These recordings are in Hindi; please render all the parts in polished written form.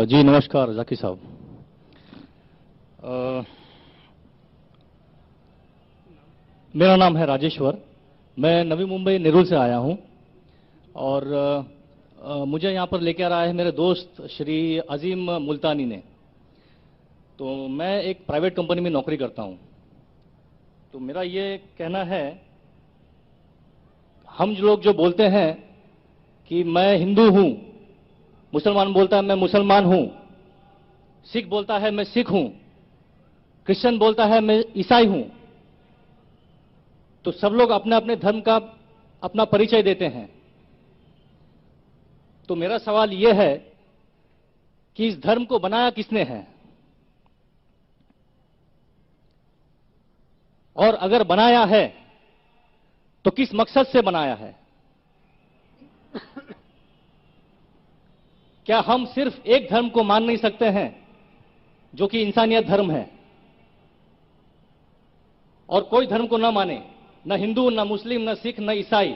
जी नमस्कार जाकिर साहब। मेरा नाम है राजेश्वर। मैं नवी मुंबई नेरुल से आया हूं और मुझे यहां पर लेकर आया है मेरे दोस्त श्री अजीम मुल्तानी ने। तो मैं एक प्राइवेट कंपनी में नौकरी करता हूं। तो मेरा ये कहना है, हम लोग जो बोलते हैं कि मैं हिंदू हूं, मुसलमान बोलता है मैं मुसलमान हूं, सिख बोलता है मैं सिख हूं, क्रिश्चियन बोलता है मैं ईसाई हूं, तो सब लोग अपने अपने धर्म का अपना परिचय देते हैं। तो मेरा सवाल यह है कि इस धर्म को बनाया किसने है, और अगर बनाया है तो किस मकसद से बनाया है। क्या हम सिर्फ एक धर्म को मान नहीं सकते हैं जो कि इंसानियत धर्म है, और कोई धर्म को ना माने, न हिंदू, न मुस्लिम, न सिख, न ईसाई,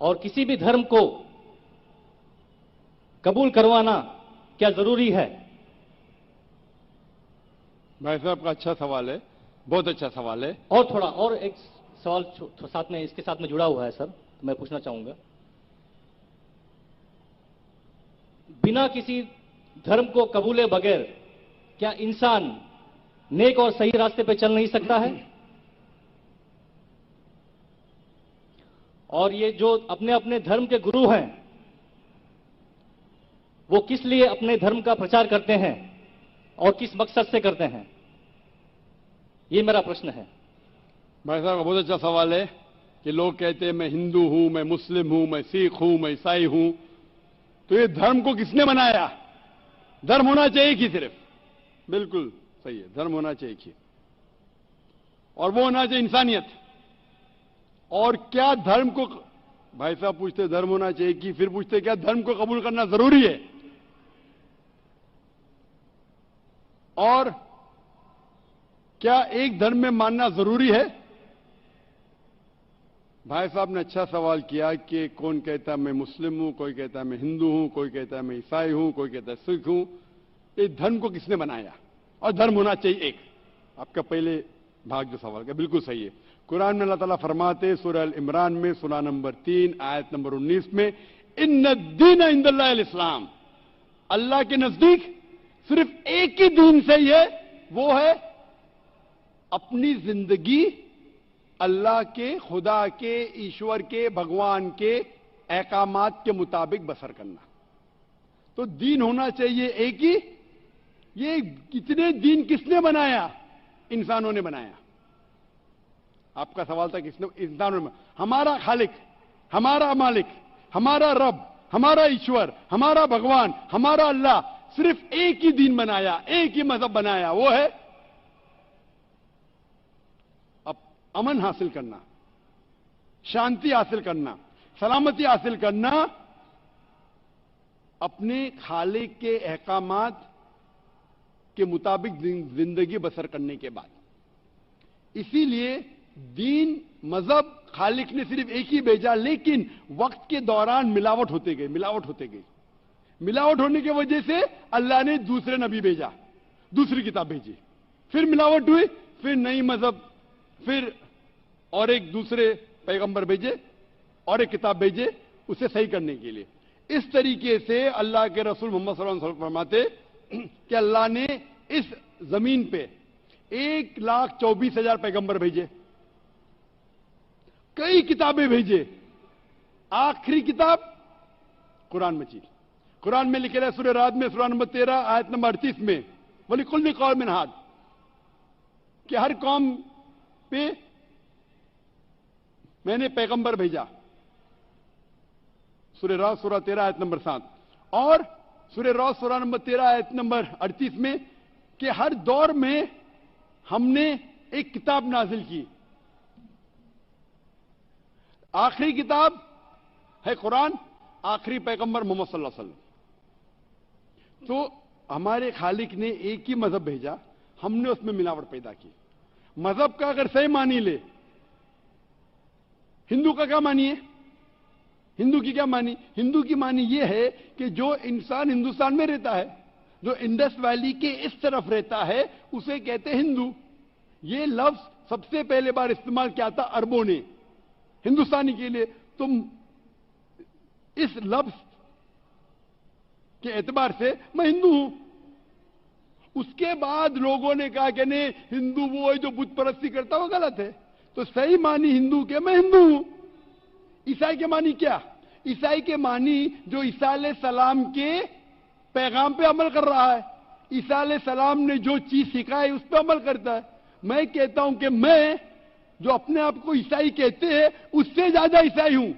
और किसी भी धर्म को कबूल करवाना क्या जरूरी है। भाई साहब का अच्छा सवाल है, बहुत अच्छा सवाल है। और एक सवाल साथ में इसके साथ में जुड़ा हुआ है सर, तो मैं पूछना चाहूंगा, बिना किसी धर्म को कबूले बगैर क्या इंसान नेक और सही रास्ते पे चल नहीं सकता है। और ये जो अपने अपने धर्म के गुरु हैं, वो किस लिए अपने धर्म का प्रचार करते हैं और किस मकसद से करते हैं, ये मेरा प्रश्न है। भाई साहब का बहुत अच्छा सवाल है कि लोग कहते हैं मैं हिंदू हूं, मैं मुस्लिम हूं, मैं सिख हूं, मैं ईसाई हूं। तो ये धर्म को किसने बनाया। धर्म होना चाहिए कि सिर्फ, बिल्कुल सही है, धर्म होना चाहिए कि, और वो होना चाहिए इंसानियत। और क्या धर्म को, भाई साहब पूछते धर्म होना चाहिए कि, फिर पूछते क्या धर्म को कबूल करना जरूरी है। और क्या एक धर्म में मानना जरूरी है। भाई साहब ने अच्छा सवाल किया कि कौन कहता है मैं मुस्लिम हूं, कोई कहता है मैं हिंदू हूं, कोई कहता है मैं ईसाई हूं, कोई कहता है सिख हूं। ये धर्म को किसने बनाया, और धर्म होना चाहिए एक। आपका पहले भाग जो सवाल का बिल्कुल सही है। कुरान में अल्लाह ताला फरमाते सूरह अल इमरान में सूरा नंबर 3 आयत नंबर 19 में, इन्न दीन इंदल्लाहिल इस्लाम, अल्लाह के नजदीक सिर्फ एक ही दीन सही है, वो है अपनी जिंदगी अल्लाह के, खुदा के, ईश्वर के, भगवान के अहकामात के मुताबिक बसर करना। तो दीन होना चाहिए एक ही। ये कितने दीन किसने बनाया, इंसानों ने बनाया। आपका सवाल था किसने, इंसानों ने। हमारा खालिक, हमारा मालिक, हमारा रब, हमारा ईश्वर, हमारा भगवान, हमारा अल्लाह सिर्फ एक ही दीन बनाया, एक ही मजहब बनाया, वो है अमन हासिल करना, शांति हासिल करना, सलामती हासिल करना, अपने खालिक के अहकामात के मुताबिक जिंदगी बसर करने के बाद। इसीलिए दीन, मजहब खालिक ने सिर्फ एक ही भेजा, लेकिन वक्त के दौरान मिलावट होते गई, मिलावट होते गई। मिलावट होने की वजह से अल्लाह ने दूसरे नबी भेजा, दूसरी किताब भेजी, फिर मिलावट हुई, फिर नई मजहब, फिर और एक दूसरे पैगंबर भेजे और एक किताब भेजे उसे सही करने के लिए। इस तरीके से अल्लाह के रसूल मोहम्मद सल्लल्लाहु अलैहि वसल्लम फरमाते कि अल्लाह ने इस जमीन पे 1,24,000 पैगंबर भेजे, कई किताबें भेजे, आखिरी किताब कुरान मजीद। कुरान में लिखे रहे सूरह राद में सूरा नंबर 13 आयत नंबर 38 में, वलिकुल्लि कौमिन हाद, कि हर कौम पे मैंने पैगंबर भेजा। सूरह राद सूरा 13 आयत नंबर 7 और सूरह राद सूरा नंबर 13 आयत नंबर 38 में कि हर दौर में हमने एक किताब नाजिल की। आखिरी किताब है कुरान, आखिरी पैगंबर मोहम्मद सल्लल्लाहु अलैहि वसल्लम। तो हमारे खालिक ने एक ही मजहब भेजा, हमने उसमें मिलावट पैदा की। मजहब का अगर सही मानी ले, हिंदू का क्या मानिए, हिंदू की क्या मानी? हिंदू की मानी यह है कि जो इंसान हिंदुस्तान में रहता है, जो इंडस वैली के इस तरफ रहता है, उसे कहते हैं हिंदू। ये लफ्ज सबसे पहले बार इस्तेमाल किया था अरबों ने हिंदुस्तानी के लिए। तुम इस लफ्ज के एतबार से मैं हिंदू हूं। उसके बाद लोगों ने कहा कि नहीं, हिंदू वो है जो बुत परस्ती करता, वो गलत है। तो सही मानी हिंदू के मैं हिंदू हूं। ईसाई के मानी क्या? ईसाई के मानी जो ईसा अलैहिस्सलाम के पैगाम पे अमल कर रहा है, ईसा अलैहिस्सलाम ने जो चीज सिखाई उस पर अमल करता है। मैं कहता हूं कि मैं जो अपने आप को ईसाई कहते हैं उससे ज्यादा ईसाई हूं,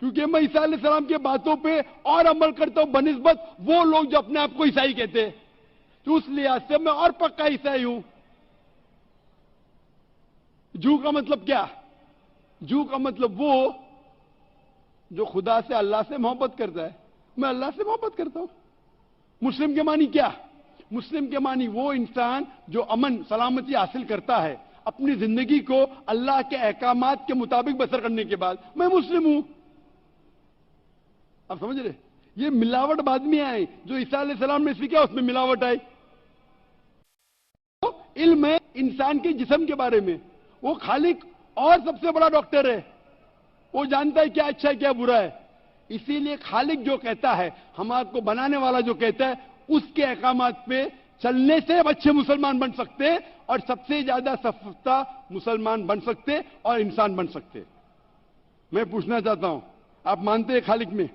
क्योंकि मैं ईसा अलैहिस्सलाम की बातों पे और अमल करता हूं बनिस्बत वो लोग जो अपने आप को ईसाई कहते हैं। तो उस लिहाज से मैं और पक्का ईसाई हूं। जू का मतलब क्या? जू का मतलब वो जो खुदा से, अल्लाह से मोहब्बत करता है। मैं अल्लाह से मोहब्बत करता हूं। मुस्लिम के मानी क्या? मुस्लिम के मानी वो इंसान जो अमन सलामती हासिल करता है अपनी जिंदगी को अल्लाह के अहकामात के मुताबिक बसर करने के बाद। मैं मुस्लिम हूं। आप समझ रहे? ये मिलावट बाद में आई। जो ईसा अलैहिस्सलाम ने सीखा उसमें मिलावट आई। तो इल्म है इंसान के जिस्म के बारे में। वो खालिक और सबसे बड़ा डॉक्टर है। वो जानता है क्या अच्छा है क्या बुरा है। इसीलिए खालिक जो कहता है, हमारे को बनाने वाला जो कहता है, उसके अहकामात पे चलने से अच्छे मुसलमान बन सकते और सबसे ज्यादा सफलता मुसलमान बन सकते और इंसान बन सकते। मैं पूछना चाहता हूं, आप मानते हैं खालिक में?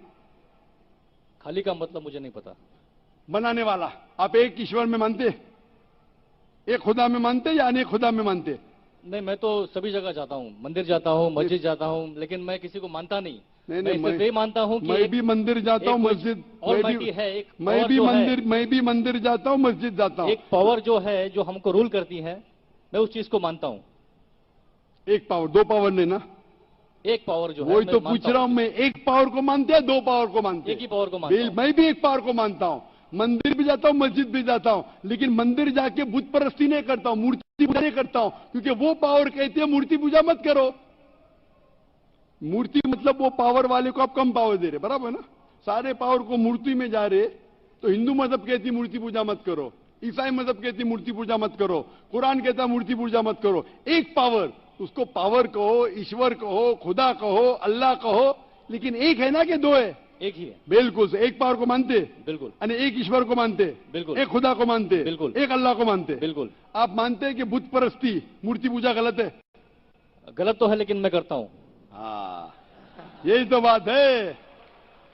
खालिक का मतलब मुझे नहीं पता। बनाने वाला। आप एक ईश्वर में मानते? एक खुदा में मानते या अनेक खुदा में मानते? नहीं, मैं तो सभी जगह जाता हूँ, मंदिर जाता हूँ, मस्जिद जाता हूँ, लेकिन मैं किसी को मानता नहीं। नहीं, मैं सिर्फ ये मानता हूँ कि मैं भी मंदिर जाता हूँ, मस्जिद, मैं भी मंदिर जाता हूँ, मस्जिद जाता हूँ। एक पावर जो है जो हमको रूल करती है, मैं उस चीज को मानता हूँ। एक पावर, दो पावर ने ना? एक पावर जो है, वही तो पूछ रहा हूं मैं। एक पावर को मानते हैं, दो पावर को मानते हैं? एक ही पावर को मानता हूं। मैं भी एक पावर को मानता हूं। मंदिर भी जाता हूं, मस्जिद भी जाता हूं, लेकिन मंदिर जाके बुत परस्ती नहीं करता हूं, मूर्ति पूजा नहीं करता हूं, क्योंकि वो पावर कहती है मूर्ति पूजा मत करो। मूर्ति मतलब वो पावर वाले को आप कम पावर दे रहे, बराबर ना? सारे पावर को मूर्ति में जा रहे। तो हिंदू मजहब कहती मूर्ति पूजा मत करो, ईसाई मजहब कहती मूर्ति पूजा मत करो, कुरान कहता मूर्ति पूजा मत करो। एक पावर, उसको पावर कहो, ईश्वर कहो, खुदा कहो, अल्लाह कहो, लेकिन एक है ना कि दो है? एक ही है। बिल्कुल से। एक पावर को मानते? बिल्कुल। यानी एक ईश्वर को मानते? बिल्कुल। एक खुदा को मानते? बिल्कुल। एक अल्लाह को मानते? बिल्कुल। आप मानते हैं कि बुत परस्ती, मूर्ति पूजा गलत है? गलत तो है, लेकिन मैं करता हूं। हाँ, यही तो बात है।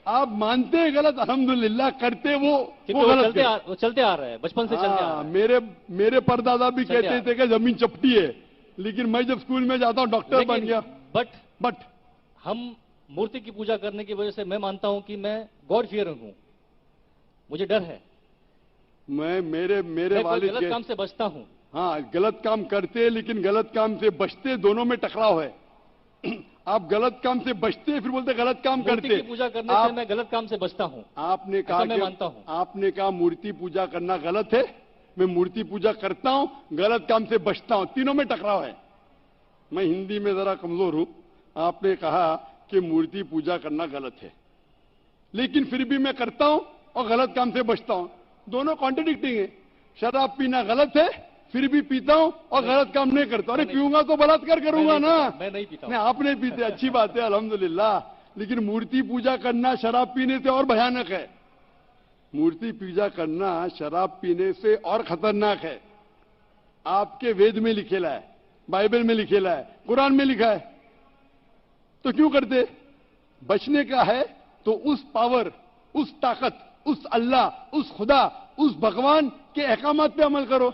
आप मानते हैं गलत, अल्हम्दुलिल्लाह। करते वो चलते आ रहा है, बचपन से चलते आ रहा है। मेरे परदादा भी कहते थे कि जमीन चपटी है, लेकिन मैं जब स्कूल में जाता हूं डॉक्टर बन गया। बट हम मूर्ति की पूजा करने की वजह से मैं मानता हूं कि मैं गॉड फियरिंग हूं, मुझे डर है। मेरे वालिद गलत काम से बचता हूं। हाँ, गलत काम करते लेकिन गलत काम से बचते, दोनों में टकराव है। आप गलत काम से बचते फिर बोलते गलत काम करते। मूर्ति की पूजा करने से मैं गलत काम से बचता हूं। आपने कहा, मैं मानता हूं। आपने कहा मूर्ति पूजा करना गलत है, मैं मूर्ति पूजा करता हूं, गलत काम से बचता हूं, तीनों में टकराव है। मैं हिंदी में जरा कमजोर हूं। आपने कहा कि मूर्ति पूजा करना गलत है, लेकिन फिर भी मैं करता हूं और गलत काम से बचता हूं। दोनों कॉन्ट्रडिक्टिंग है। शराब पीना गलत है, फिर भी पीता हूं और गलत काम नहीं करता। अरे पीऊंगा तो बलात्कार करूंगा ना? मैं नहीं पीता। नहीं, आप नहीं पीते, अच्छी बात है, अल्हम्दुलिल्लाह। लेकिन मूर्ति पूजा करना शराब पीने से और भयानक है। मूर्ति पूजा करना शराब पीने से और खतरनाक है। आपके वेद में लिखेला है, बाइबल में लिखेला है, कुरान में लिखा है। तो क्यों करते? बचने का है तो उस पावर, उस ताकत, उस अल्लाह, उस खुदा, उस भगवान के अहकामात पे अमल करो।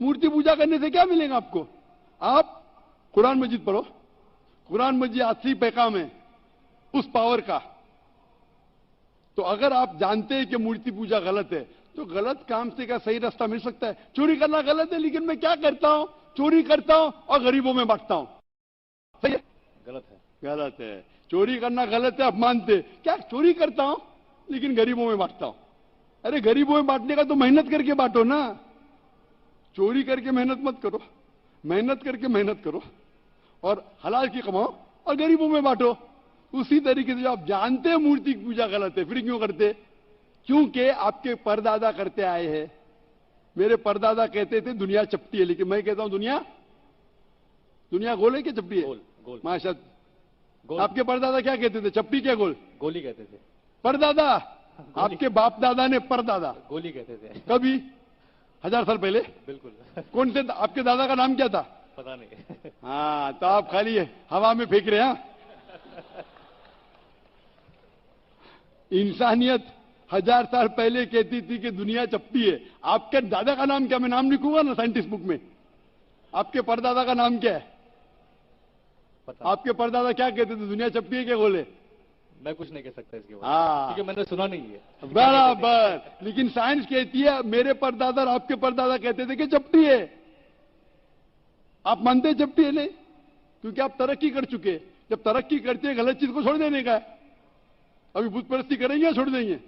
मूर्ति पूजा करने से क्या मिलेगा आपको? आप कुरान मजीद पढ़ो। कुरान मजीद असली पैगाम है उस पावर का। तो अगर आप जानते हैं कि मूर्ति पूजा गलत है, तो गलत काम से क्या सही रास्ता मिल सकता है? चोरी करना गलत है, लेकिन मैं क्या करता हूं? चोरी करता हूं और गरीबों में बांटता हूं। सही है? गलत है। गलत है। चोरी करना गलत है, आप मानते? क्या चोरी करता हूं लेकिन गरीबों में बांटता हूं। अरे गरीबों में बांटने का तो मेहनत करके बांटो ना। चोरी करके मेहनत मत करो, मेहनत करके मेहनत करो और हलाल की कमाओ और गरीबों में बांटो। उसी तरीके से जो आप जानते हैं मूर्ति की पूजा गलत है, फिर क्यों करते? क्योंकि आपके परदादा करते आए हैं। मेरे परदादा कहते थे दुनिया चपटी है, लेकिन मैं कहता हूं दुनिया गोल है क्या चपटी है? गोल गोल माशा। गोल। आपके परदादा क्या कहते थे? चपटी क्या गोल? गोली कहते थे। परदादा? आपके बाप दादा ने परदादा गोली कहते थे। कभी 1000 साल पहले? बिल्कुल। कौन से? आपके दादा का नाम क्या था? पता नहीं। हाँ, तो आप खाली हवा में फेंक रहे हैं। इंसानियत 1000 साल पहले कहती थी कि दुनिया चपटी है। आपके दादा का नाम क्या? मैं नाम लिखूंगा ना साइंटिस्ट बुक में। आपके परदादा का नाम क्या है? पता आपके परदादा क्या कहते थे? दुनिया चपटी है क्या गोल है? मैं कुछ नहीं कह सकता इसके बारे में, हाँ, क्योंकि मैंने सुना नहीं है। बराबर। लेकिन साइंस कहती है मेरे परदादा और आपके परदादा कहते थे कि चपटी है। आप मानते हैं चपटी है? नहीं, क्योंकि आप तरक्की कर चुके हैं। जब तरक्की करते हैं गलत चीज को छोड़ देने का है। अभी बुत परस्ती करेंगे या छोड़ देंगे?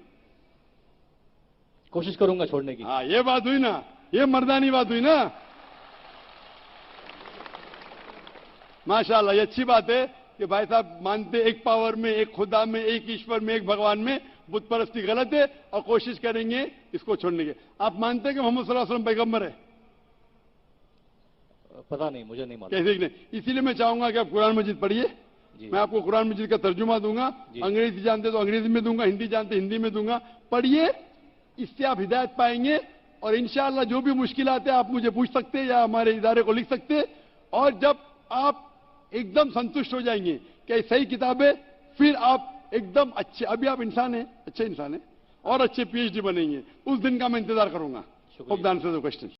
कोशिश करूंगा छोड़ने की। हाँ, ये बात हुई ना, ये मर्दानी बात हुई ना। माशाल्लाह, ये अच्छी बात है कि भाई साहब मानते एक पावर में, एक खुदा में, एक ईश्वर में, एक भगवान में। बुत परस्ती गलत है और कोशिश करेंगे इसको छोड़ने की। आप मानते हैं कि मोहम्मद सल्लल्लाहु अलैहि वसल्लम पैगंबर है? पता नहीं, मुझे नहीं मालूम। कैसे कि नहीं? इसीलिए मैं चाहूंगा कि आप कुरान मजीद पढ़िए। मैं आपको कुरान मजीद का तर्जुमा दूंगा। अंग्रेजी जानते तो अंग्रेजी में दूंगा, हिंदी जानते हिंदी में दूंगा। पढ़िए, इससे आप हिदायत पाएंगे। और इंशाअल्लाह जो भी मुश्किलात है आप मुझे पूछ सकते हैं या हमारे इदारे को लिख सकते हैं। और जब आप एकदम संतुष्ट हो जाएंगे कि सही किताब है, फिर आप एकदम अच्छे, अभी आप इंसान हैं, अच्छे इंसान हैं और अच्छे पीएचडी बनेंगे। उस दिन का मैं इंतजार करूंगा। Hope the answer the question.